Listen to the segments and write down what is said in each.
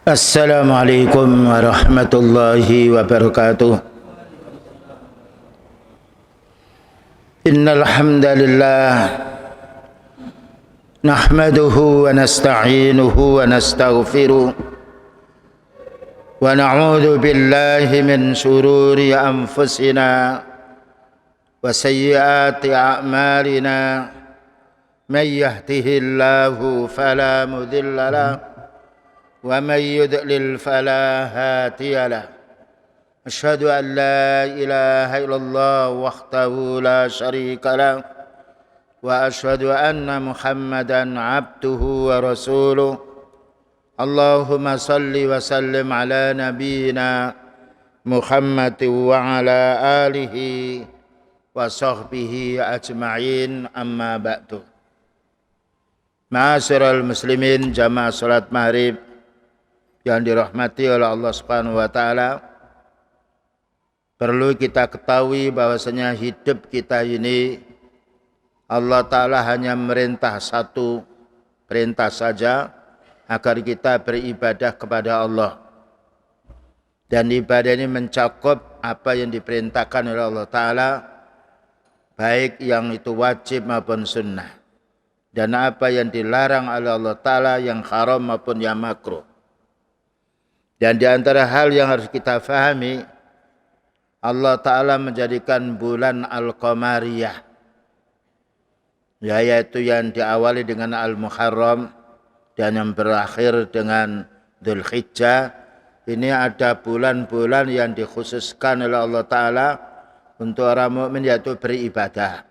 Assalamualaikum warahmatullahi wabarakatuh. Innal hamdalillah nahmaduhu wa nasta'inuhu wa nastaghfiruh wa na'udzu billahi min shururi anfusina wa sayyiati a'malina. May yahdihillahu fala mudilla lahu ومن يضلل فلا هادي له أشهد أن لا إله إلا الله وحده لا شريك له وأشهد أن محمدا عبده ورسوله اللهم صل وسلم على نبينا محمد وعلى آله وصحبه أجمعين أما بعد. Ma'asyiral muslimin, jamaah salat maghrib yang dirahmati oleh Allah Subhanahu wa taala, perlu kita ketahui bahwasanya hidup kita ini Allah taala hanya merintah satu perintah saja, agar kita beribadah kepada Allah. Dan ibadah ini mencakup apa yang diperintahkan oleh Allah taala, baik yang itu wajib maupun sunnah, dan apa yang dilarang oleh Allah taala yang haram maupun yang makruh. Dan di antara hal yang harus kita fahami, Allah Ta'ala menjadikan bulan Al-Qamariyah, yaitu yang diawali dengan Al-Muharram dan yang berakhir dengan Dzulhijjah. Ini ada bulan-bulan yang dikhususkan oleh Allah Ta'ala untuk orang mukmin, yaitu beribadah.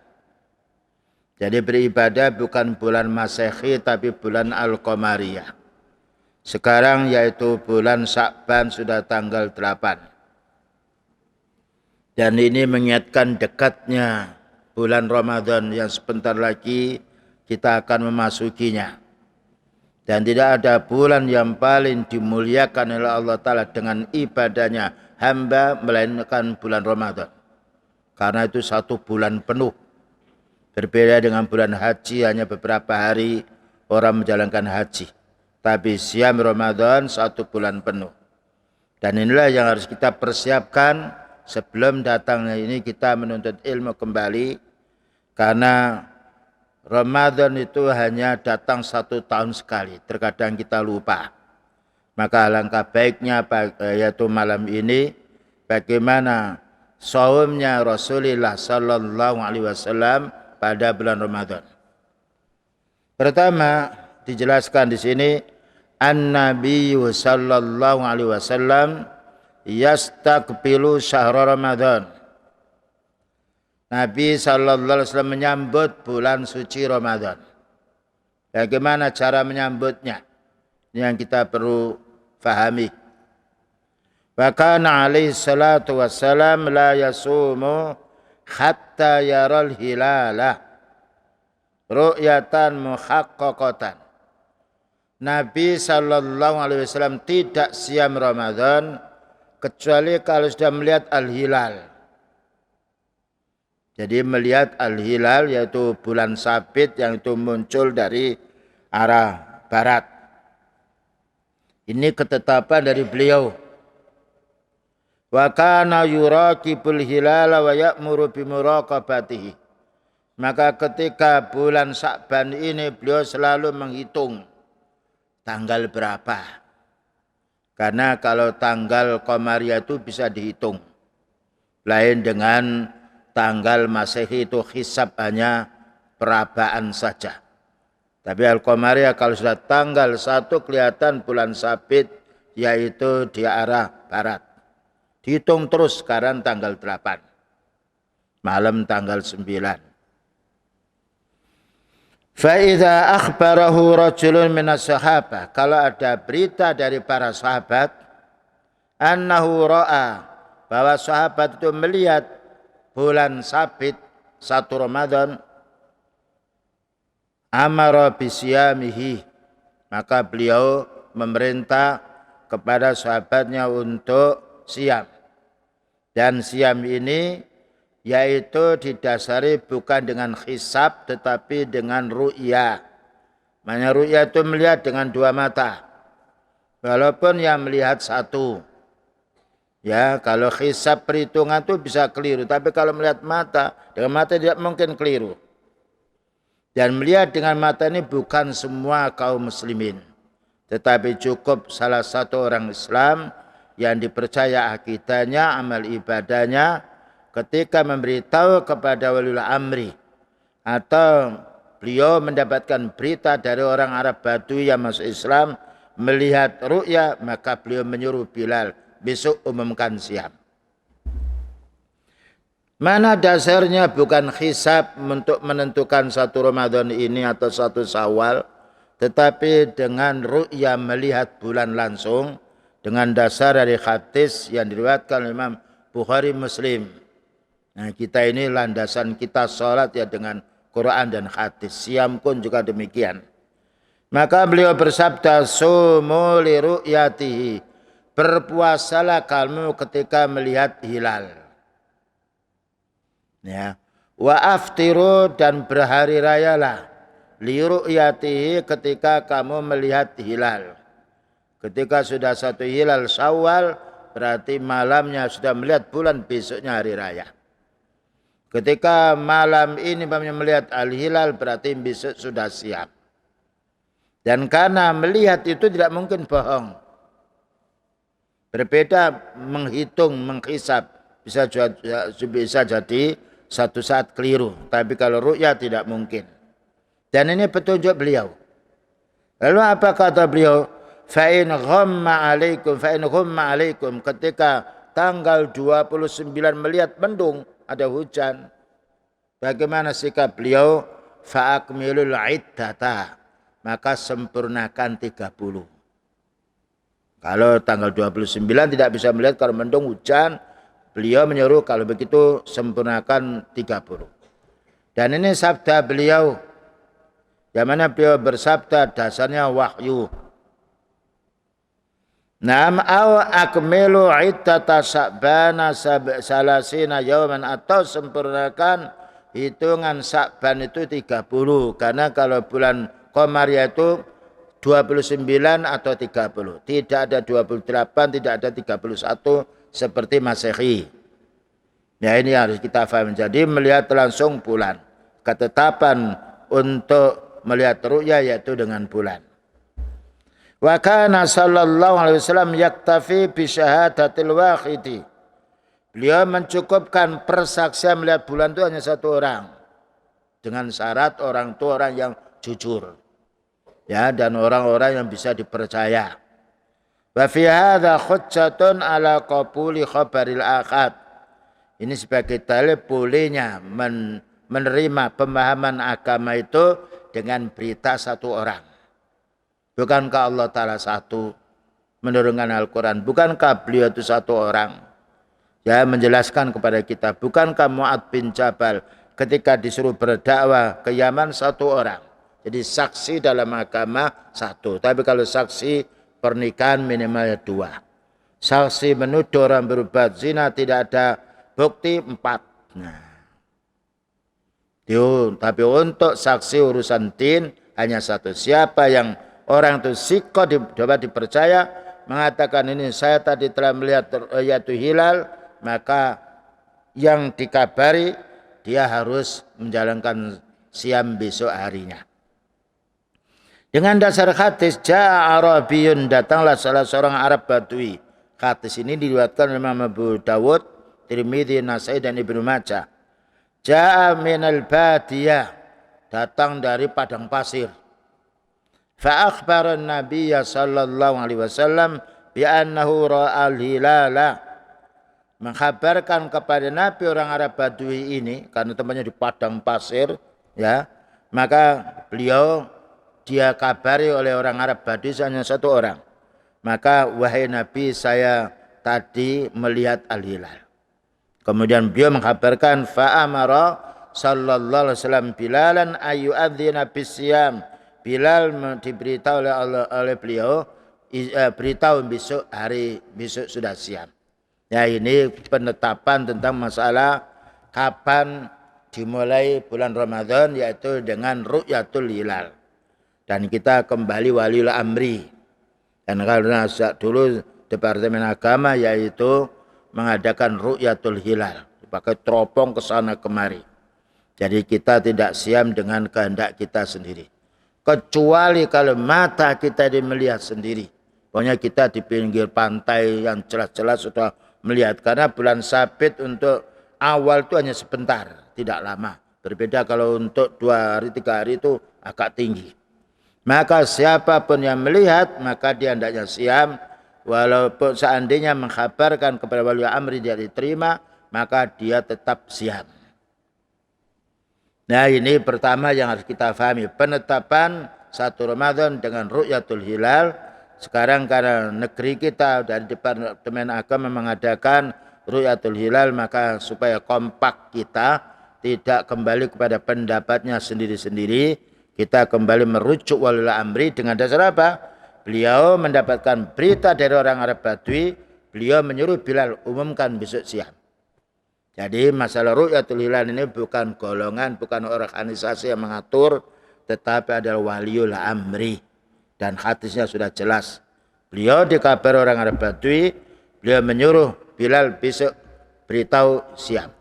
Jadi beribadah bukan bulan Masehi tapi bulan Al-Qamariyah. Sekarang yaitu bulan Sya'ban sudah tanggal 8. Dan ini mengingatkan dekatnya bulan Ramadan yang sebentar lagi kita akan memasukinya. Dan tidak ada bulan yang paling dimuliakan oleh Allah Ta'ala dengan ibadahnya hamba melainkan bulan Ramadan. Karena itu satu bulan penuh. Berbeda dengan bulan haji, hanya beberapa hari orang menjalankan haji. Tapi siam Ramadan satu bulan penuh. Dan inilah yang harus kita persiapkan sebelum datangnya ini kita menuntut ilmu kembali. Karena Ramadan itu hanya datang satu tahun sekali. Terkadang kita lupa. Maka alangkah baiknya yaitu malam ini bagaimana saumnya Rasulullah sallallahu alaihi wasallam pada bulan Ramadan. Pertama dijelaskan di sini, An-Nabi sallallahu alaihi wasallam yastaqbilu syahr Ramadan. Nabi sallallahu alaihi wasallam menyambut bulan suci Ramadan. Bagaimana cara menyambutnya? Ini yang kita perlu fahami. Wa kana alaihi salatu wassalam la yasumu hatta yaral hilala ru'yatan muhaqqaqatan. Nabi sallallahu alaihi wasallam tidak siam Ramadan kecuali kalau sudah melihat al-hilal. Jadi melihat al-hilal yaitu bulan sabit yang itu muncul dari arah barat. Ini ketetapan dari beliau. Wa kana yuraqibul hilala wa ya'muru bimuraqabatihi. Maka ketika bulan Sya'ban ini beliau selalu menghitung tanggal berapa. Karena kalau tanggal Qamariyah itu bisa dihitung. Lain dengan tanggal Masehi itu hisab hanya perabaan saja. Tapi Al-Qamariyah kalau sudah tanggal 1 kelihatan bulan sabit yaitu di arah barat. Dihitung terus sekarang tanggal 8. Malam tanggal 9. Fa'idha akhbarahu rajulun minas sahabah. Kalau ada berita dari para sahabat, annahu ra'a, bahwa sahabat itu melihat bulan sabit 1 Ramadan, amara bisyamihi, maka beliau memerintah kepada sahabatnya untuk siam. Dan siam ini yaitu didasari bukan dengan hisab tetapi dengan ru'ya. Maknanya ru'ya itu melihat dengan dua mata. Walaupun yang melihat satu. Ya, kalau hisab perhitungan itu bisa keliru. Tapi kalau melihat mata, dengan mata tidak mungkin keliru. Dan melihat dengan mata ini bukan semua kaum muslimin. Tetapi cukup salah satu orang Islam yang dipercaya akidahnya, amal ibadahnya, ketika memberitahu kepada waliul amri atau beliau mendapatkan berita dari orang Arab Badui yang masuk Islam melihat ru'ya, maka beliau menyuruh Bilal, besok umumkan siam. Mana dasarnya bukan hisab untuk menentukan satu Ramadan ini atau satu Syawal, tetapi dengan ru'ya melihat bulan langsung dengan dasar dari hadis yang diriwayatkan oleh Imam Bukhari Muslim. Nah, kita ini landasan kita salat ya dengan Quran dan hadis. Siam pun juga demikian. Maka beliau bersabda, sumu li ru'yatihi, berpuasalah kamu ketika melihat hilal. Ya, wa aftiru, dan berhari rayalah li ru'yatihi, ketika kamu melihat hilal. Ketika sudah satu hilal Syawal, berarti malamnya sudah melihat bulan, besoknya hari raya. Ketika malam ini melihat al-hilal, berarti besok sudah siap. Dan karena melihat itu tidak mungkin bohong. Berbeda menghitung, menghisab. Bisa jadi satu saat keliru. Tapi kalau ru'ya tidak mungkin. Dan ini petunjuk beliau. Lalu apa kata beliau? Fa'in ghamma alaikum. Ketika tanggal 29 melihat mendung, ada hujan. Bagaimana sikap beliau? Fa'akmilul iddata. Maka sempurnakan 30. Kalau tanggal 29 tidak bisa melihat kalau mendung hujan, beliau menyuruh kalau begitu sempurnakan 30. Dan ini sabda beliau, yang mana beliau bersabda dasarnya wahyu. Naam aw akmilu iddata Sya'bana salasina yauman, atau sempurnakan hitungan Sya'ban itu 30. Karena kalau bulan Qamariyah itu 29 atau 30. Tidak ada 28, tidak ada 31 seperti Masehi. Ya, ini harus kita paham. Jadi melihat langsung bulan. Ketetapan untuk melihat ru'ya yaitu dengan bulan. Wa kana sallallahu alaihi wasallam yaktafi bi syahadatil wahidi. Beliau mencukupkan persaksian melihat bulan itu hanya satu orang. Dengan syarat orang itu orang yang jujur. Ya, dan orang-orang yang bisa dipercaya. Wa fi hadza hujjatun ala qabuli khabaril ahad. Ini sebagai dalil bolehnya menerima pemahaman agama itu dengan berita satu orang. Bukankah Allah Ta'ala satu menurunkan Al-Quran? Bukankah beliau itu satu orang? Ya, menjelaskan kepada kita. Bukankah Mu'adz bin Jabal ketika disuruh berdakwah ke Yaman satu orang? Jadi saksi dalam agama satu. Tapi kalau saksi pernikahan minimal 2. Saksi menuduh orang berbuat zina tidak ada bukti 4. Nah, tapi untuk saksi urusan din hanya satu. Siapa yang orang itu siko dapat dipercaya mengatakan ini saya tadi telah melihat yaitu hilal, maka yang dikabari dia harus menjalankan siam besok harinya. Dengan dasar hadis ja'a Arabiyun, datanglah salah seorang Arab Badui. Hadis ini diriwayatkan oleh Imam Abu Dawud, Tirmidzi, Nasai dan Ibnu Majah. Ja'a minal badiyah, datang dari padang pasir. Fa akhbara an-nabiyya sallallahu alaihi wasallam bi annahu ra'al hilala. Mengkhabarkan kepada Nabi orang Arab Badui ini karena tempatnya di padang pasir, ya. Maka beliau dia kabari oleh orang Arab Badui hanya satu orang. Maka wahai Nabi, saya tadi melihat al-hilal. Kemudian beliau mengkabarkan fa'amara sallallahu alaihi wasallam Bilalan ayyu'adzina bisyam. Bilal diberitahu oleh beliau beritahu besok sudah siap. Ya, ini penetapan tentang masalah kapan dimulai bulan Ramadan, yaitu dengan ru'yatul hilal. Dan kita kembali waliul amri. Dan karena sejak dulu Departemen Agama yaitu mengadakan ru'yatul hilal, pakai teropong ke sana kemari. Jadi kita tidak siam dengan kehendak kita sendiri. Kecuali kalau mata kita melihat sendiri. Pokoknya kita di pinggir pantai yang jelas-jelas sudah melihat. Karena bulan sabit untuk awal itu hanya sebentar, tidak lama. Berbeda kalau untuk 2 hari, 3 hari itu agak tinggi. Maka siapapun yang melihat, maka dia hendaknya siam. Walaupun seandainya mengkhabarkan kepada wali amri dia diterima, maka dia tetap siam. Nah ini pertama yang harus kita pahami. Penetapan 1 Ramadan dengan ru'yatul hilal. Sekarang karena negeri kita dari Departemen Agama mengadakan ru'yatul hilal, maka supaya kompak kita tidak kembali kepada pendapatnya sendiri-sendiri, kita kembali merujuk wali amri dengan dasar apa? Beliau mendapatkan berita dari orang Arab Badui, beliau menyuruh Bilal umumkan besok siang. Jadi masalah ru'yatul hilal ini bukan golongan, bukan organisasi yang mengatur, tetapi adalah waliul amri. Dan hadisnya sudah jelas. Beliau dikabar orang Arab Badui, beliau menyuruh Bilal besok beritahu siang.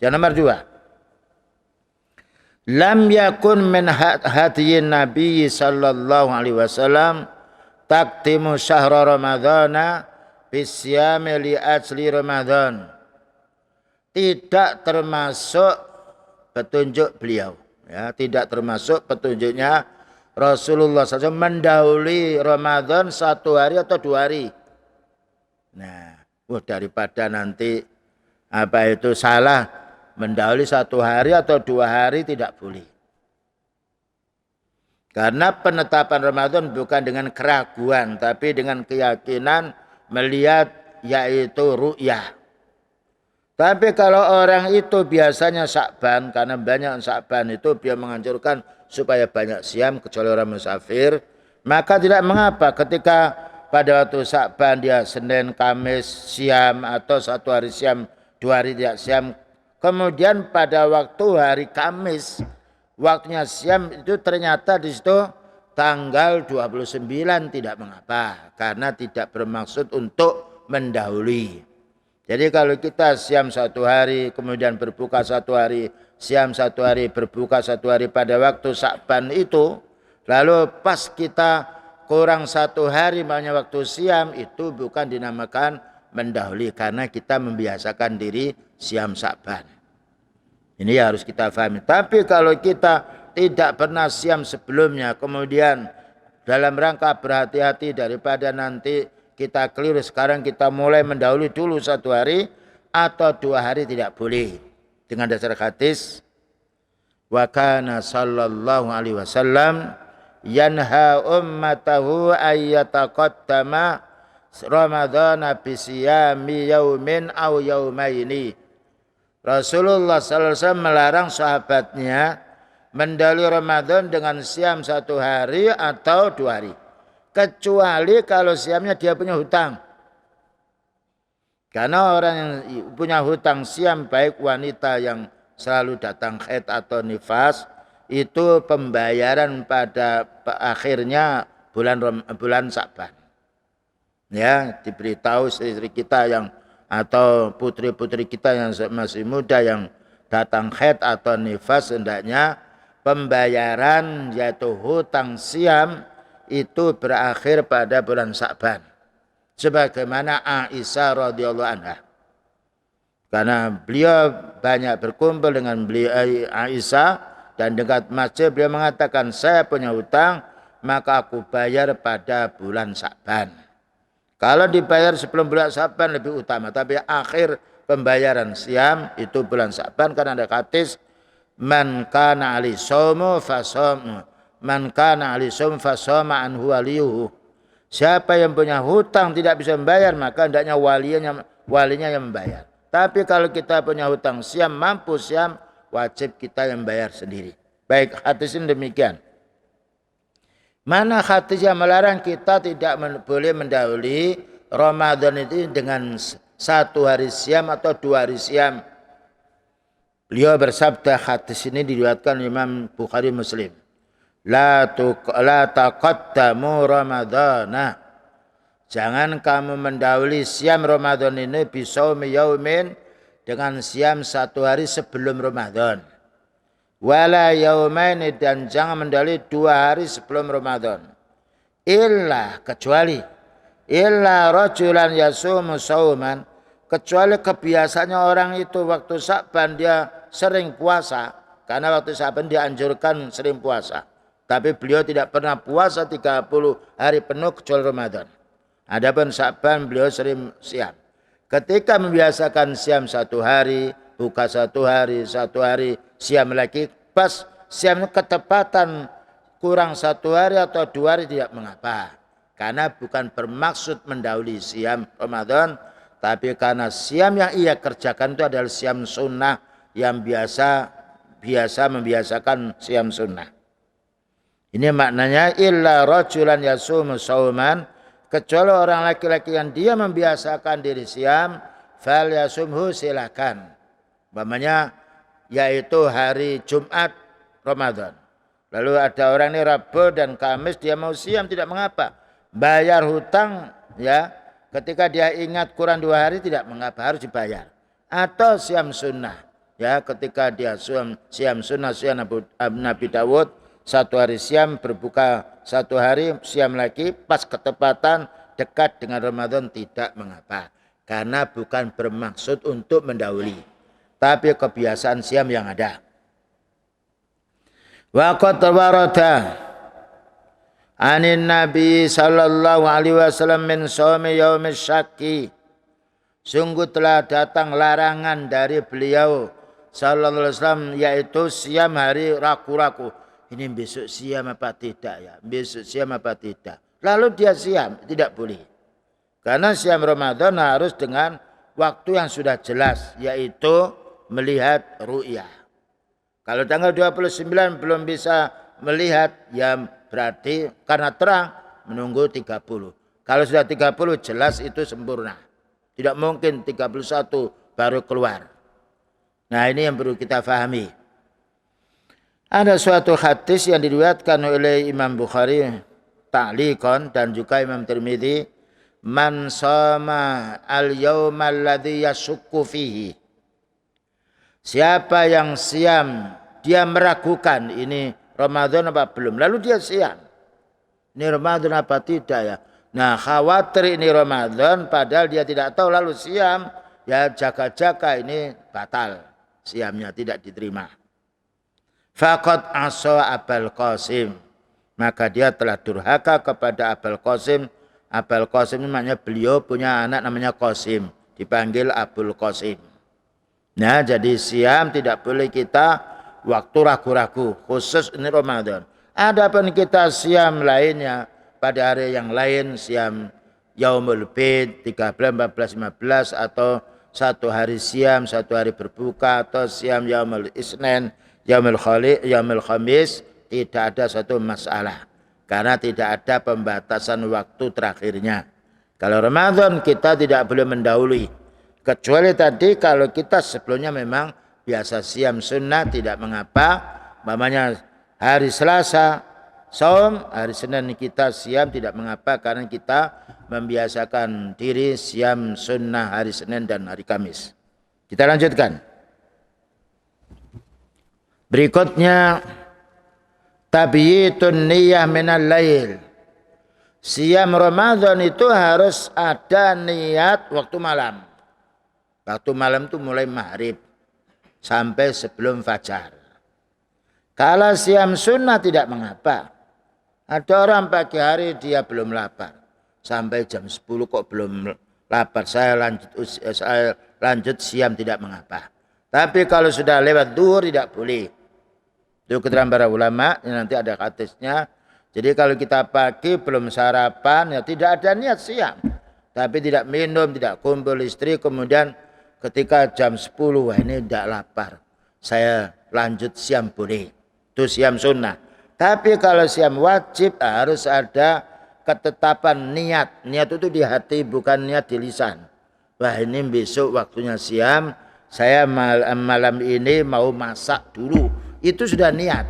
Yang nomor 2. Lam yakun min hadiyin Nabi sallallahu alaihi wasallam taqdimu syahra ramadhana bisyami li ajli Ramadan. Tidak termasuk petunjuk beliau, ya, tidak termasuk petunjuknya Rasulullah SAW mendahului Ramadan 1 hari atau 2 hari. Nah, daripada nanti salah mendahului 1 hari atau 2 hari tidak boleh. Karena penetapan Ramadan bukan dengan keraguan, tapi dengan keyakinan melihat, yaitu ru'yah. Tapi kalau orang itu biasanya Sya'ban, karena banyak Sya'ban itu dia menganjurkan supaya banyak siam kecuali orang musafir, maka tidak mengapa ketika pada waktu Sya'ban dia Senin, Kamis siam atau 1 hari siam, 2 hari tidak siam. Kemudian pada waktu hari Kamis waktunya siam itu ternyata di situ tanggal 29, tidak mengapa karena tidak bermaksud untuk mendahului. Jadi kalau kita siam 1 hari, kemudian berbuka 1 hari, siam 1 hari, berbuka 1 hari pada waktu Sya'ban itu, lalu pas kita kurang 1 hari makanya waktu siam, itu bukan dinamakan mendahului karena kita membiasakan diri siam Sya'ban. Ini harus kita pahami. Tapi kalau kita tidak pernah siam sebelumnya, kemudian dalam rangka berhati-hati daripada nanti kita keliru, sekarang kita mulai mendahului dulu 1 hari atau 2 hari tidak boleh. Dengan dasar hadis, wa kana sallallahu alaihi wasallam yanha ummatahu ayyataqaddama ramadhana bisiyami yaumin aw yaumaini. Rasulullah sallallahu alaihi wasallam melarang sahabatnya mendahului Ramadan dengan siam 1 hari atau 2 hari. Kecuali kalau siamnya dia punya hutang. Karena orang yang punya hutang siam, baik wanita yang selalu datang haid atau nifas, itu pembayaran pada akhirnya bulan Sya'ban. Ya, diberitahu istri kita yang atau putri-putri kita yang masih muda yang datang haid atau nifas, hendaknya pembayaran yaitu hutang siam itu berakhir pada bulan Sya'ban. Sebagaimana Aisyah radhiyallahu anha. Karena beliau banyak berkumpul dengan beliau Aisyah dan dekat masjid beliau mengatakan, saya punya hutang maka aku bayar pada bulan Sya'ban. Kalau dibayar sebelum bulan Sya'ban lebih utama, tapi akhir pembayaran siam itu bulan Sya'ban karena ada hadis man kana ali saumu fasam. Man kana alisum fasoma anhu waliyuhu. Siapa yang punya hutang tidak bisa membayar, maka hendaknya walinya yang membayar. Tapi kalau kita punya hutang siam, mampu siam, wajib kita yang membayar sendiri. Baik, hadis ini demikian. Mana hadis yang melarang kita tidak boleh mendahului Ramadan itu dengan 1 hari siam atau 2 hari siam. Beliau bersabda, hadis ini diriwayatkan Imam Bukhari Muslim. La taqaddamu Ramadana Jangan kamu mendahului siam Ramadan ini bisaumi yaumin dengan siam satu hari sebelum Ramadan. Wala yaumaini dan jangan mendahului 2 hari sebelum Ramadan. Kecuali rajulan yasumu sauman, kecuali kebiasaannya orang itu waktu Sya'ban dia sering puasa, karena waktu Sya'ban dianjurkan sering puasa. Tapi beliau tidak pernah puasa 30 hari penuh kecuali Ramadan. Adapun Sya'ban beliau sering siam. Ketika membiasakan siam 1 hari, buka 1 hari, 1 hari siam lagi, pas siam ketepatan kurang 1 hari atau 2 hari tidak mengapa. Karena bukan bermaksud mendahului siam Ramadan, tapi karena siam yang ia kerjakan itu adalah siam sunnah yang biasa membiasakan siam sunnah. Ini maknanya illa rajulan yasumu sauman, kecuali orang laki-laki yang dia membiasakan diri siam, fal yasumhu silakan. Umpamanya yaitu hari Jumat Ramadan. Lalu ada orang ini Rabu dan Kamis dia mau siam tidak mengapa. Bayar hutang ya, ketika dia ingat kurang 2 hari tidak mengapa, harus dibayar. Atau siam sunnah ya, ketika dia siam sunnah siam Nabi Dawud 1 hari siam, berbuka 1 hari siam lagi, pas ketepatan dekat dengan Ramadan tidak mengapa. Karena bukan bermaksud untuk mendahului, tapi kebiasaan siam yang ada. Wa qad warada anin Nabi sallallahu alaihi wasallam min shaumi yaumis syakki. Sungguh telah datang larangan dari beliau sallallahu alaihi wasallam yaitu siam hari ragu-ragu. Ini besok siam apa tidak ya? Besok siam apa tidak? Lalu dia siam, tidak boleh. Karena siam Ramadan harus dengan waktu yang sudah jelas, yaitu melihat ru'yah. Kalau tanggal 29 belum bisa melihat, ya berarti karena terang menunggu 30. Kalau sudah 30 jelas itu sempurna. Tidak mungkin 31 baru keluar. Nah ini yang perlu kita fahami. Ada suatu hadis yang diriwayatkan oleh Imam Bukhari ta'liqan dan juga Imam Tirmidzi, man shoma al-yaumal ladzi yashukku fihi. Siapa yang siam, dia meragukan ini Ramadan apa belum, lalu dia siam. Ini Ramadan apa tidak ya? Nah khawatir ini Ramadan padahal dia tidak tahu lalu siam, ya jaga-jaga ini batal. Siamnya tidak diterima. Faqad asa Abul Qasim. Maka dia telah durhaka kepada Abul Qasim. Abul Qasim ini maknanya beliau punya anak namanya Qasim. Dipanggil Abul Qasim. Nah jadi siam tidak boleh kita waktu ragu-ragu. Khusus ini Ramadan. Adapun kita siam lainnya pada hari yang lain. Siam Yaumul Bid 13, 14, 15 atau 1 hari siam, 1 hari berbuka. Atau siam Yaumul Isnin, Yaumul Khamis. Tidak ada satu masalah. Karena tidak ada pembatasan waktu terakhirnya. Kalau Ramadan kita tidak boleh mendahului. Kecuali tadi kalau kita sebelumnya memang biasa siam sunnah tidak mengapa. Namanya hari Selasa saum, hari Senin kita siam tidak mengapa. Karena kita membiasakan diri siam sunnah hari Senin dan hari Kamis. Kita lanjutkan. Berikutnya tabyitun niyah minal lail. Siam Ramadan itu harus ada niat waktu malam. Waktu malam itu mulai maghrib sampai sebelum fajar. Kalau siam sunnah tidak mengapa. Ada orang pagi hari dia belum lapar. Sampai jam 10 kok belum lapar. Saya lanjut siam tidak mengapa. Tapi kalau sudah lewat duhur tidak boleh. Itu keterangan para ulama, nanti ada hadisnya. Jadi kalau kita pagi belum sarapan, ya tidak ada niat siam. Tapi tidak minum, tidak kumpul istri, kemudian ketika jam 10, wah ini tidak lapar. Saya lanjut siam boleh. Itu siam sunnah. Tapi kalau siam wajib harus ada ketetapan niat. Niat itu di hati, bukan niat di lisan. Wah ini besok waktunya siam, saya malam ini mau masak dulu. Itu sudah niat.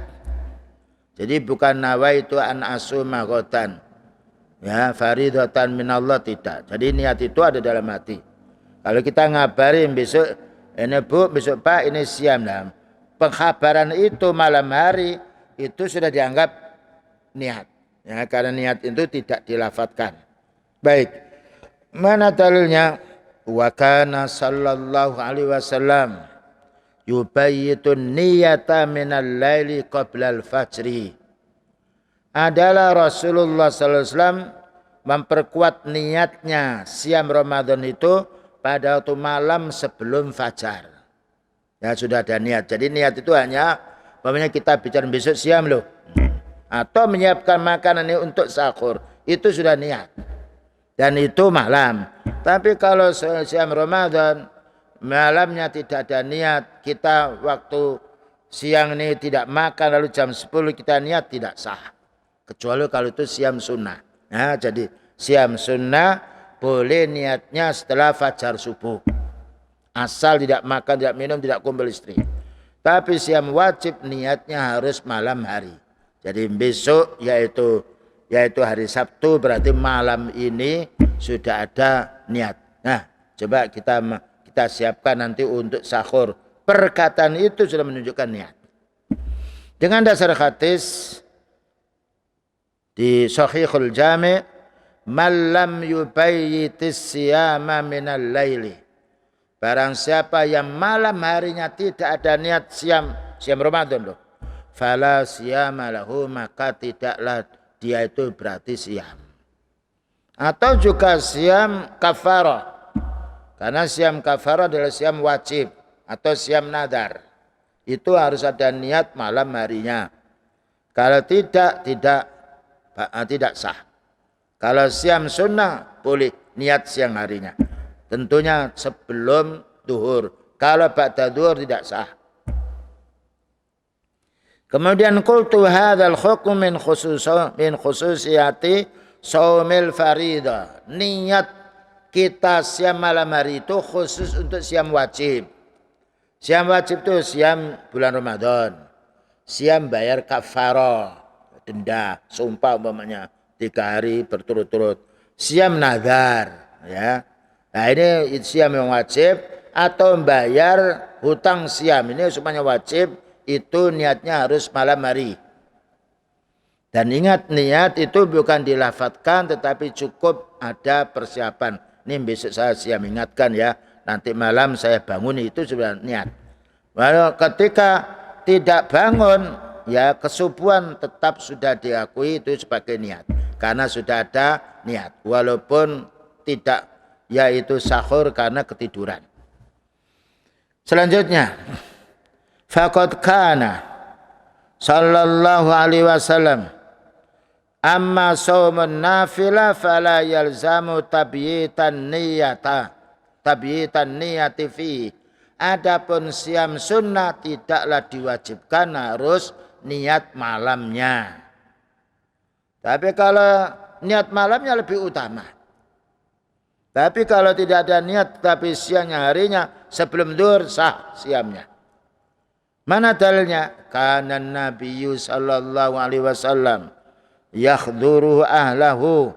Jadi bukan nawaitu an asuma ghadan. Ya, faridatan minallah tidak. Jadi niat itu ada dalam hati. Kalau kita ngabarin besok ini Bu, besok Pak ini siam, nah, pengkhabaran itu malam hari itu sudah dianggap niat. Ya, karena niat itu tidak dilafadzkan. Baik. Mana dalilnya? Wa kana sallallahu alaihi wasallam yubayyitun niyata minal laili qabla al-fajri. Adalah Rasulullah sallallahu alaihi wasallam memperkuat niatnya siam Ramadan itu pada waktu malam sebelum fajar. Ya sudah ada niat. Jadi niat itu hanya umpamanya kita bicara besok siam loh. Atau menyiapkan makanan ini untuk sahur. Itu sudah niat. Dan itu malam. Tapi kalau siam Ramadan malamnya tidak ada niat, kita waktu siang ini tidak makan lalu jam 10 kita niat, tidak sah. Kecuali kalau itu siam sunnah. Nah, jadi siam sunnah boleh niatnya setelah fajar subuh. Asal tidak makan, tidak minum, tidak kumpul istri. Tapi siam wajib niatnya harus malam hari. Jadi besok yaitu hari Sabtu berarti malam ini sudah ada niat. Nah, coba kita siapkan nanti untuk sahur. Perkataan itu sudah menunjukkan niat. Dengan dasar hadis di Sahihul Jami' man lam yubayyitis siyama minal laili. Barang siapa yang malam harinya tidak ada niat siam Ramadan loh. Fala siyama lahu, maka tidaklah dia itu berarti siam. Atau juga siam kafarah. Karena siam kafarah adalah siam wajib atau siam nadar. Itu harus ada niat malam harinya. Kalau tidak sah. Kalau siam sunnah boleh niat siang harinya. Tentunya sebelum duhur. Kalau ba'da duhur tidak sah. Kemudian qultu hadzal hukm min khususiyati shaumil faridah. Niat kita siam malam hari itu khusus untuk siam wajib. Siam wajib itu siam bulan Ramadan. Siam bayar kafarah, denda, sumpah umpamanya 3 hari berturut-turut. Siam nazar, ya. Nah, ini siam yang wajib atau membayar hutang siam ini semuanya wajib. Itu niatnya harus malam hari. Dan ingat, niat itu bukan dilafadzkan tetapi cukup ada persiapan. Ini besok saya siap ingatkan ya. Nanti malam saya bangun itu sudah niat. Walau ketika tidak bangun ya kesubuhan tetap sudah diakui itu sebagai niat. Karena sudah ada niat. Walaupun tidak yaitu sahur karena ketiduran. Selanjutnya. Faqad kana sallallahu alaihi wasallam amma shaumun nafilah fala yalzamu tabyitan niyati fi. Adapun siam sunnah tidaklah diwajibkan harus niat malamnya. Tapi kalau niat malamnya lebih utama. Tapi kalau tidak ada niat tapi siangnya harinya sebelum zuhur sah siamnya. Mana dalilnya? Kana Nabiyyu sallallahu alaihi wasallam yakhduru ahlahu.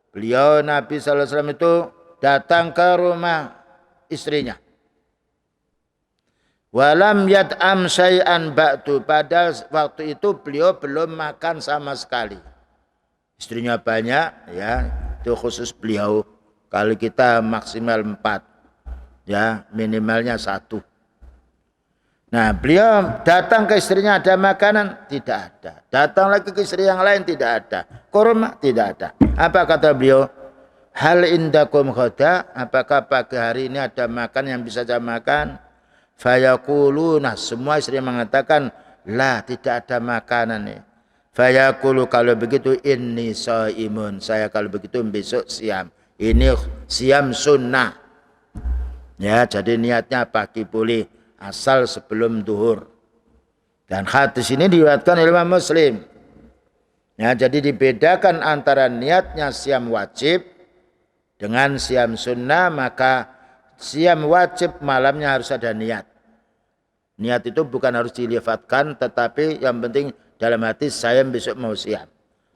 Beliau Nabi sallallahu alaihi wasallam itu datang ke rumah istrinya. Walam yat'am syai'an ba'du. Pada waktu itu beliau belum makan sama sekali. Istrinya banyak ya, itu khusus beliau. Kalau kita maksimal 4. Ya, minimalnya 1. Nah, beliau datang ke istrinya ada makanan? Tidak ada. Datang lagi ke istri yang lain? Tidak ada. Kurma? Tidak ada. Apa kata beliau? Hal indakum khoda? Apakah pagi hari ini ada makan yang bisa saya makan? Fayaquluna, semua istri mengatakan, lah tidak ada makanan nih. Fayaqulu, kalau begitu inni shaimun. Saya kalau begitu besok siam. Ini siam sunnah. Ya, jadi niatnya pagi boleh. Asal sebelum duhur. Dan hadis ini diriwayatkan oleh Imam Muslim. Ya, jadi dibedakan antara niatnya siam wajib dengan siam sunnah. Maka siam wajib malamnya harus ada niat. Niat itu bukan harus dilifatkan, tetapi yang penting dalam hati saya besok mau siam.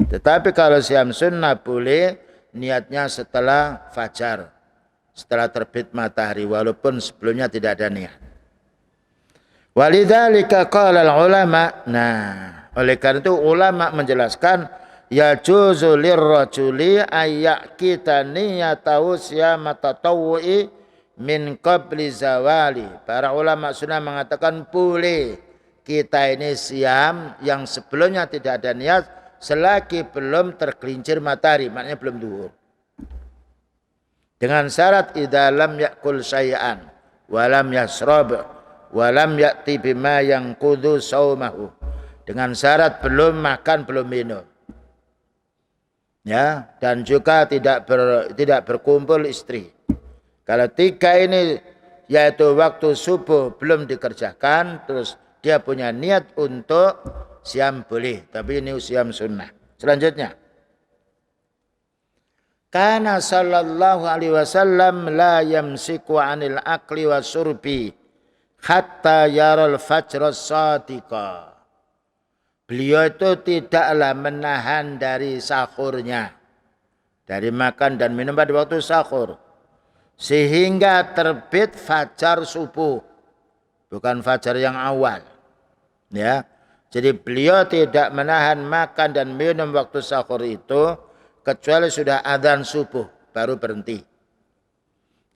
Tetapi kalau siam sunnah boleh niatnya setelah fajar, setelah terbit matahari, walaupun sebelumnya tidak ada niat. Walidzalika qala ulama. Nah, oleh karena itu ulama menjelaskan ya juzu lirrajuli ayyakita niyatahu siyama tatawwu'i min qabli zawali. Para ulama sunnah mengatakan boleh kita ini siam yang sebelumnya tidak ada niat selagi belum tergelincir matahari, maknanya belum zuhur. Dengan syarat idza lam yakul syai'an wa lam yasrab walam ya'ti bima yang kudu saumahu. Dengan syarat belum makan, belum minum. Ya, dan juga tidak berkumpul istri. Kalau 3 ini yaitu waktu subuh belum dikerjakan, terus dia punya niat untuk siam boleh, tapi ini siam sunnah. Selanjutnya, kana sallallahu alaihi wasallam la yamsiku 'anil akli wasurbi hatta yaral fajr as-sadiqa. Beliau itu tidaklah menahan dari sahurnya, dari makan dan minum pada waktu sahur, sehingga terbit fajar subuh, bukan fajar yang awal. Ya, jadi beliau tidak menahan makan dan minum waktu sahur itu kecuali sudah adzan subuh baru berhenti.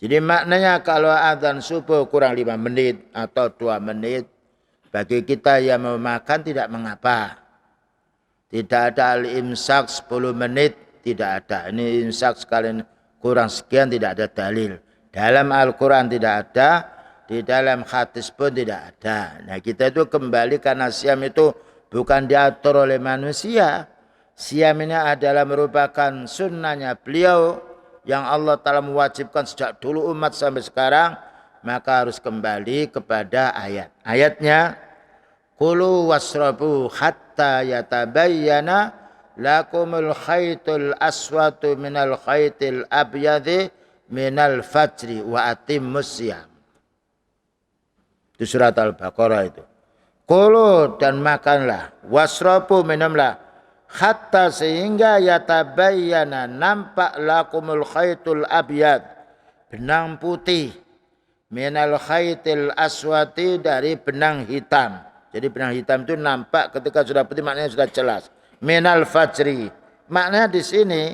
Jadi maknanya kalau adzan subuh kurang 5 menit atau 2 menit, bagi kita yang mau makan tidak mengapa. Tidak ada al-imsak 10 menit, tidak ada. Ini imsak sekalian kurang sekian, tidak ada dalil. Dalam Al-Quran tidak ada, di dalam hadis pun tidak ada. Nah kita itu kembali karena siam itu bukan diatur oleh manusia. Siam ini adalah merupakan sunnahnya beliau yang Allah Ta'ala mewajibkan sejak dulu umat sampai sekarang, maka harus kembali kepada ayat. Ayatnya, kulu wasrabu hatta yatabayyana lakumul khaytul aswatu minal khaytil abyadi minal fajri wa atimmus siyam. Itu surat Al-Baqarah itu. Kulu dan makanlah, wasrabu minumlah, hatta sehingga yatabayyana nampak lakumul khaytul abyad, benang putih, minal khaytil aswati dari benang hitam. Jadi benang hitam itu nampak ketika sudah putih, maknanya sudah jelas. Minal fajri, maknanya di sini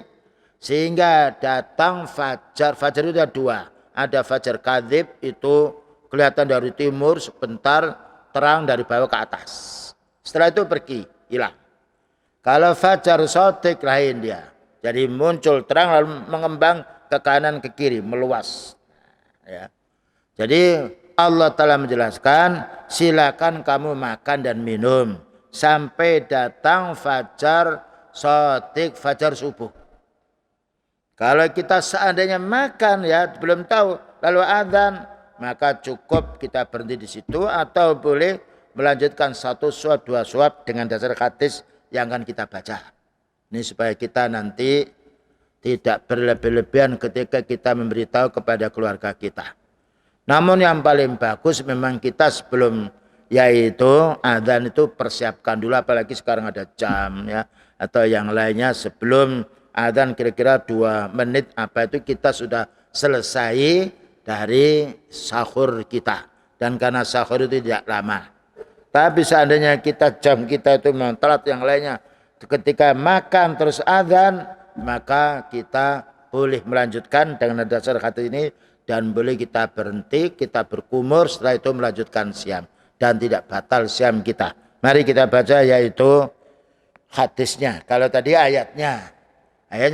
sehingga datang fajar. Fajar itu ada 2, ada fajar kadzib, itu kelihatan dari timur sebentar, terang dari bawah ke atas. Setelah itu pergi, hilang. Kalau fajar shadiq lain dia. Jadi muncul terang lalu mengembang ke kanan ke kiri, meluas. Ya. Jadi Allah Ta'ala menjelaskan, silakan kamu makan dan minum sampai datang fajar shadiq, fajar subuh. Kalau kita seandainya makan ya belum tahu lalu adzan, maka cukup kita berhenti di situ atau boleh melanjutkan 1 suap 2 suap dengan dasar hadis yang akan kita baca. Ini supaya kita nanti tidak berlebih-lebihan ketika kita memberitahu kepada keluarga kita. Namun yang paling bagus memang kita sebelum yaitu adzan itu persiapkan dulu, apalagi sekarang ada jam ya atau yang lainnya, sebelum adzan kira-kira 2 menit apa itu kita sudah selesai dari sahur kita. Dan karena sahur itu tidak lama. Tapi seandainya jam kita itu memang telat yang lainnya, ketika makan terus adzan, maka kita boleh melanjutkan dengan dasar hadis ini dan boleh kita berhenti, kita berkumur, setelah itu melanjutkan siam dan tidak batal siam kita. Mari kita baca yaitu hadisnya. Kalau tadi ayatnya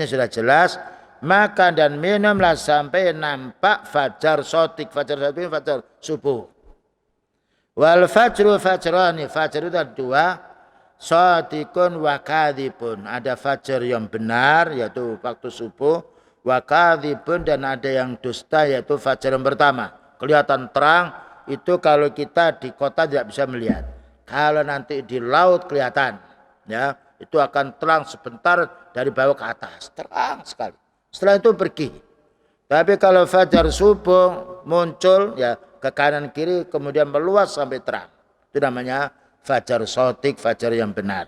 sudah jelas, makan dan minumlah sampai nampak fajar shadiq. Fajar shadiq fajar subuh. Wal fajru fajrani, fajar itu ada 2, shadiqun wa kadzibun. Ada fajar yang benar yaitu waktu subuh, wa kadzibun dan ada yang dusta yaitu fajar yang pertama. Kelihatan terang itu kalau kita di kota tidak bisa melihat. Kalau nanti di laut kelihatan ya, itu akan terang sebentar dari bawah ke atas, terang sekali. Setelah itu pergi. Tapi kalau fajar subuh muncul ya ke kanan kiri kemudian meluas sampai terang. Itu namanya fajar shadiq, fajar yang benar.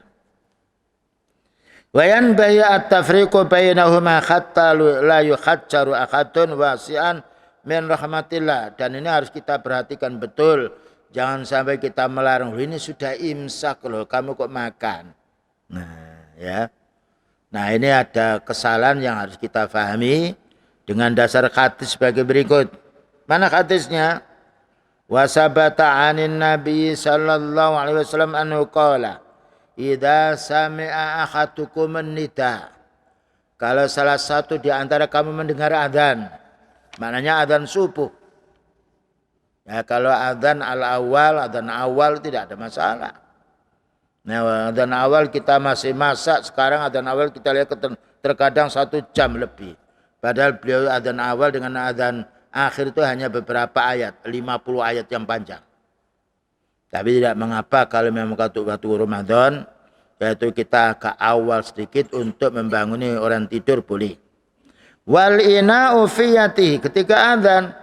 Wa yanbaghi at-tafriqu bainahuma hatta la yukhajjaru ahadun wasi'an min rahmatillah. Dan ini harus kita perhatikan betul. Jangan sampai kita melarang, ini sudah imsak loh, kamu kok makan. Nah, ya. Nah, ini ada kesalahan yang harus kita pahami dengan dasar hadis sebagai berikut. Mana hadisnya? Wa sabata 'anin Nabi sallallahu alaihi wasallam anhu qala idza sami'a ahadukum an-nida. Kalau salah satu di antara kamu mendengar adzan, maknanya adzan subuh. Ya, kalau adzan adzan awal tidak ada masalah. Nah, adzan awal kita masih masak, sekarang adzan awal kita lihat terkadang 1 jam lebih. Padahal beliau adzan awal dengan adzan akhir itu hanya beberapa ayat, 50 ayat yang panjang. Tapi tidak mengapa kalau memang waktu Ramadan, yaitu kita agak awal sedikit untuk membanguni orang tidur boleh. Wal ina'u fiyatihi, ketika adzan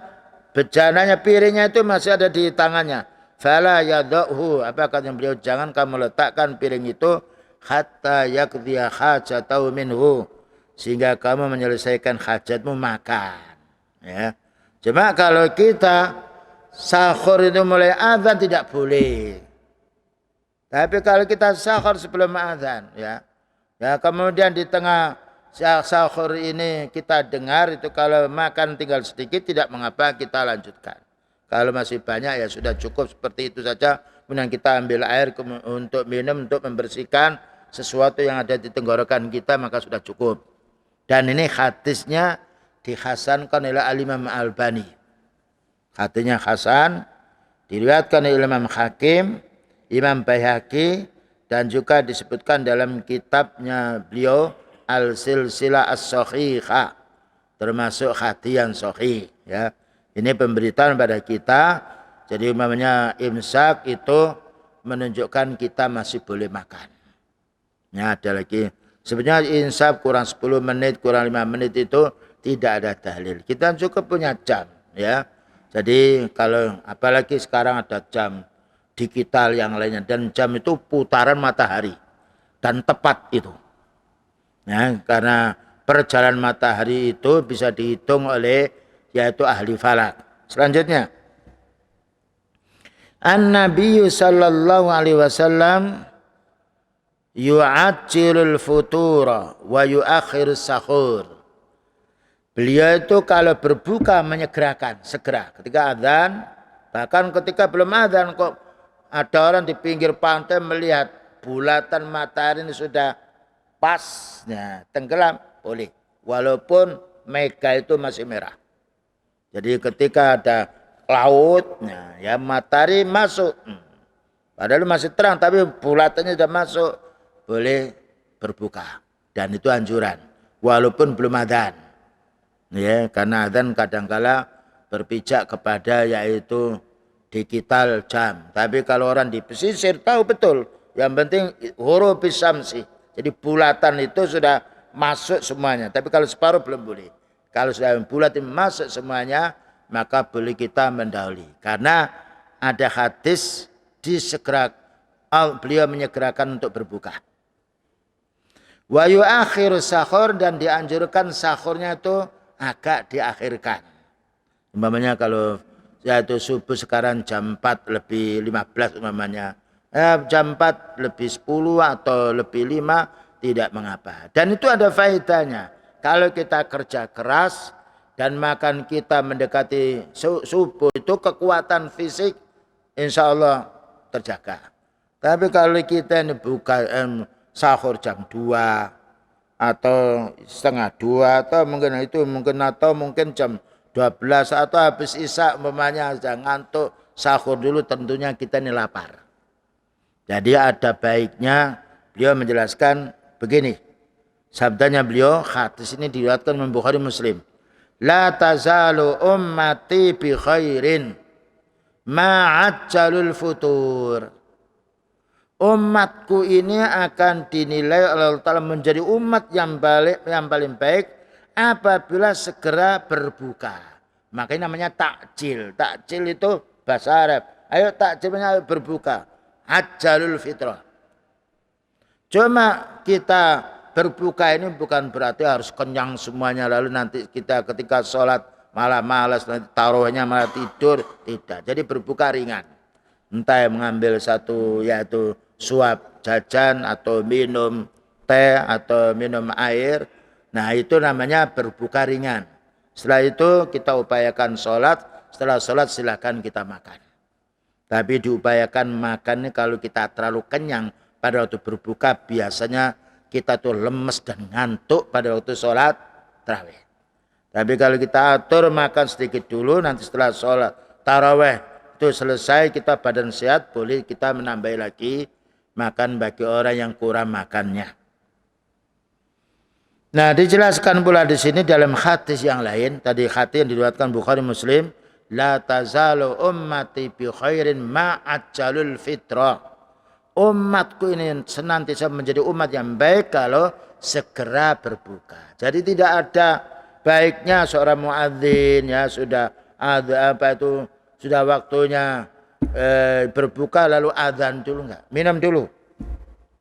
bejananya piringnya itu masih ada di tangannya. Fala yadhu, apa kata beliau, jangan kamu letakkan piring itu hatta yaqdiya hajatahu minhu, sehingga kamu menyelesaikan hajatmu makan. Ya. Cuma kalau kita sahur itu mulai adzan tidak boleh. Tapi kalau kita sahur sebelum adzan, ya kemudian di tengah sahur ini kita dengar itu kalau makan tinggal sedikit tidak mengapa kita lanjutkan. Kalau masih banyak ya sudah cukup seperti itu saja. Kemudian kita ambil air untuk minum, untuk membersihkan sesuatu yang ada di tenggorokan kita, maka sudah cukup. Dan ini hadisnya dihasankan oleh Al-Imam Al-Albani. Hadisnya hasan, diriwayatkan oleh Imam Hakim, Imam Baihaqi, dan juga disebutkan dalam kitabnya beliau Al-Silsilah As-Sahihah, termasuk hadis yang sahih. Ya, ini pemberitaan pada kita. Jadi umpamanya imsak itu menunjukkan kita masih boleh makan. Ya, ada lagi. Sebenarnya imsak kurang 10 menit, kurang 5 menit itu tidak ada dalil. Kita cukup punya jam, ya. Jadi kalau apalagi sekarang ada jam digital yang lainnya, dan jam itu putaran matahari dan tepat itu. Ya, karena perjalanan matahari itu bisa dihitung oleh yaitu ahli falak. Selanjutnya, An-Nabi sallallahu alaihi wasallam yu'ajjilul futura wa yu'akhirus sahur. Beliau itu kalau berbuka menyegerakan segera ketika adzan, bahkan ketika belum adzan kok ada orang di pinggir pantai melihat bulatan matahari ini sudah pasnya tenggelam, boleh. Walaupun mega itu masih merah. Jadi ketika ada lautnya, ya matahari masuk, padahal masih terang tapi bulatannya sudah masuk, boleh berbuka. Dan itu anjuran, walaupun belum adzan. Ya, karena adzan kadangkala berpijak kepada yaitu digital jam. Tapi kalau orang di pesisir tahu betul, yang penting huruf syamsi. Jadi bulatan itu sudah masuk semuanya. Tapi kalau separuh belum boleh. Kalau sudah bulat masuk semuanya, maka boleh kita mendahului. Karena ada hadis beliau menyegerakan untuk berbuka. Wa yu'akhiru sahur, dan dianjurkan sahurnya itu agak diakhirkan. Umpamanya kalau yaitu subuh sekarang jam 4 lebih 15 umpamanya. Jam 4 lebih 10 atau lebih 5 tidak mengapa. Dan itu ada faedahnya. Kalau kita kerja keras dan makan kita mendekati subuh, itu kekuatan fisik insya Allah terjaga. Tapi kalau kita ini buka sahur jam 2 atau setengah 2 atau mungkin jam 12 atau habis isya umpamanya jangan ngantuk, sahur dulu, tentunya kita ini lapar. Jadi ada baiknya beliau menjelaskan begini. Sabdanya beliau, hadis ini diriwayatkan oleh Bukhari Muslim. La tazalu ummati bi khairin ma'ajjalul futur. Umatku ini akan dinilai oleh Allah Ta'ala menjadi umat yang paling baik apabila segera berbuka. Makanya namanya takjil. Takjil itu bahasa Arab. Ayo takjilnya berbuka. Ajjalul fitrah. Cuma kita berbuka ini bukan berarti harus kenyang semuanya lalu nanti kita ketika sholat malah malas, nanti taruhnya malah tidur. Tidak. Jadi berbuka ringan. Entah yang mengambil satu yaitu suap jajan atau minum teh atau minum air. Nah itu namanya berbuka ringan. Setelah itu kita upayakan sholat. Setelah sholat silakan kita makan. Tapi diupayakan makannya kalau kita terlalu kenyang pada waktu berbuka biasanya kita tuh lemes dan ngantuk pada waktu sholat tarawih. Tapi kalau kita atur makan sedikit dulu nanti setelah sholat tarawih itu selesai kita badan sehat boleh kita menambah lagi makan bagi orang yang kurang makannya. Nah dijelaskan pula di sini dalam hadis yang lain tadi hadis yang diriwayatkan Bukhari Muslim. La tazalu ummati bi khairin ma'ajjalul fitrah. Umatku ini senantiasa menjadi umat yang baik kalau segera berbuka. Jadi tidak ada baiknya seorang muadzin ya sudah ada apa itu sudah waktunya berbuka lalu adzan dulu enggak? Minum dulu.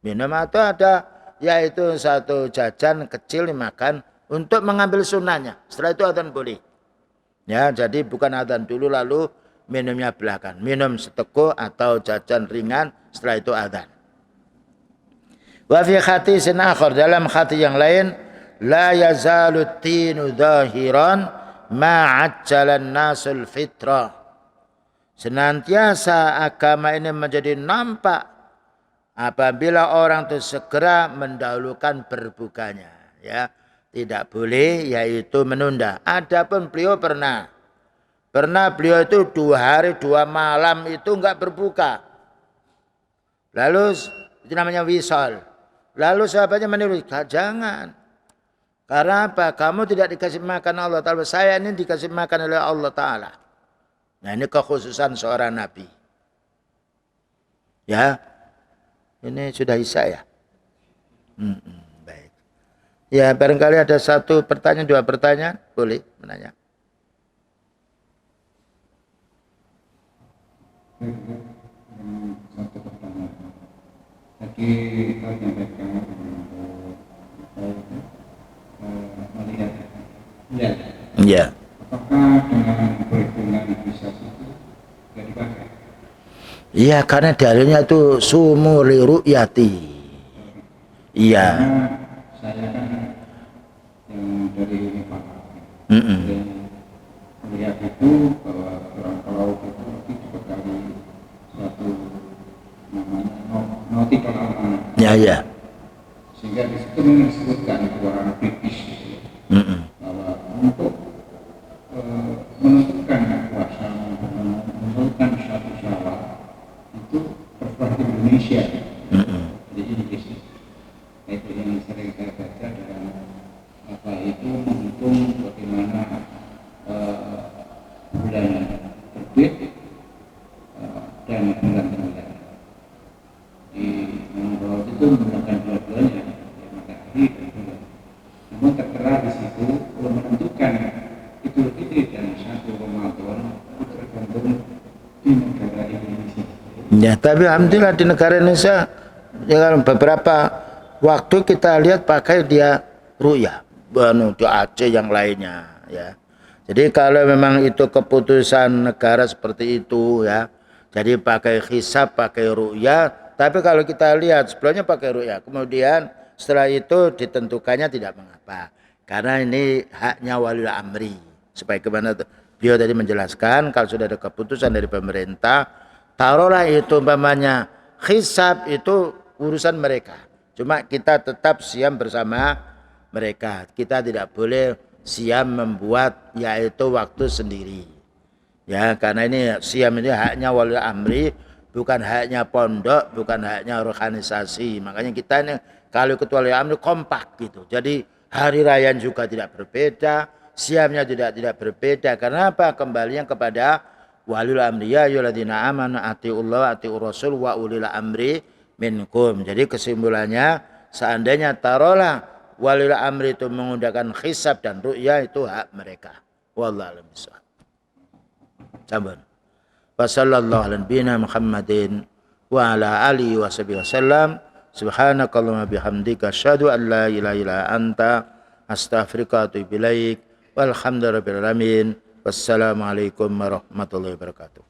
Minum atau ada yaitu satu jajan kecil dimakan untuk mengambil sunnahnya. Setelah itu adzan boleh. Ya, jadi bukan adzan dulu lalu minumnya belakang. Minum seteguk atau jajan ringan setelah itu adzan. Wa fi hadisin akhar dalam hadis yang lain la yazalu tinu zahiran ma ajjalan nasul fitrah. Senantiasa agama ini menjadi nampak apabila orang itu segera mendahulukan berbukanya, ya. Tidak boleh yaitu menunda. Adapun beliau pernah beliau itu 2 hari 2 malam itu enggak berbuka. Lalu itu namanya wisal. Lalu sahabatnya meniru, jangan. Karena apa? Kamu tidak dikasih makan Allah Ta'ala. Saya ini dikasih makan oleh Allah Ta'ala. Nah ini kekhususan seorang Nabi. Ya. Ini sudah isya ya. Baik. Ya barangkali ada 1 pertanyaan, 2 pertanyaan. Boleh menanya. Satu pertanyaan. Tadi kita menyampaikan melihat hilal. Iya. Apakah dengan perhitungan bisa itu tidak dipakai? Iya karena dalilnya itu sumuli ru'yati. Iya. Karena saya kan yang dari Pak melihat itu bahwa orang pelaut itu dibekali suatu namanya nautical almanac. Ya ya. Sehingga di situ disebutkan orang British gitu, bahwa untuk menentukan puasa, menentukan satu Syawal itu terserah Indonesia. Jadi ini kisah. Itu yang sering saya baca dalam apa itu menghitung bagaimana bulan terbit dan bulan tenggelam. Di Mongol itu menggunakan dua-duanya, matahari dan bulan. Namun tertera di situ belum menentukan Idul Fitri dan 1 Ramadan itu tergantung di negara Indonesia. Ya, tapi alhamdulillah di negara Indonesia ya, beberapa waktu kita lihat pakai dia ru'yah, di Aceh yang lainnya ya. Jadi kalau memang itu keputusan negara seperti itu ya, jadi pakai hisab, pakai ru'yah. Tapi kalau kita lihat sebelumnya pakai ru'yah, kemudian setelah itu ditentukannya tidak mengapa, karena ini haknya waliul amri. Sebagaimana beliau tadi menjelaskan, kalau sudah ada keputusan dari pemerintah, taruhlah itu umpamanya hisab itu urusan mereka. Cuma kita tetap siam bersama mereka. Kita tidak boleh siam membuat yaitu waktu sendiri. Ya, karena ini siam ini haknya wali amri, bukan haknya pondok, bukan haknya organisasi. Makanya kita ini kalau ikut wali amri kompak gitu. Jadi hari raya juga tidak berbeda, siamnya tidak berbeda. Karena apa? Kembalinya kepada waliul amri, ya ayyuhalladzina amanu atiullah atiur rasul wa ulil amri minkum. Jadi kesimpulannya seandainya taruhlah waliul amri itu menggunakan hisab dan ru'yah itu hak mereka. Wallahu a'lam bishawab. Sabar. Wa sallallahu ala nabiyina Muhammadin wa ala alihi wa sahbihi wasallam. Subhanakallahumma bihamdika asyhadu an la ilaha illa anta astaghfiruka wa atubu ilaik. Walhamdulillahirabbil alamin. Wassalamualaikum warahmatullahi wabarakatuh.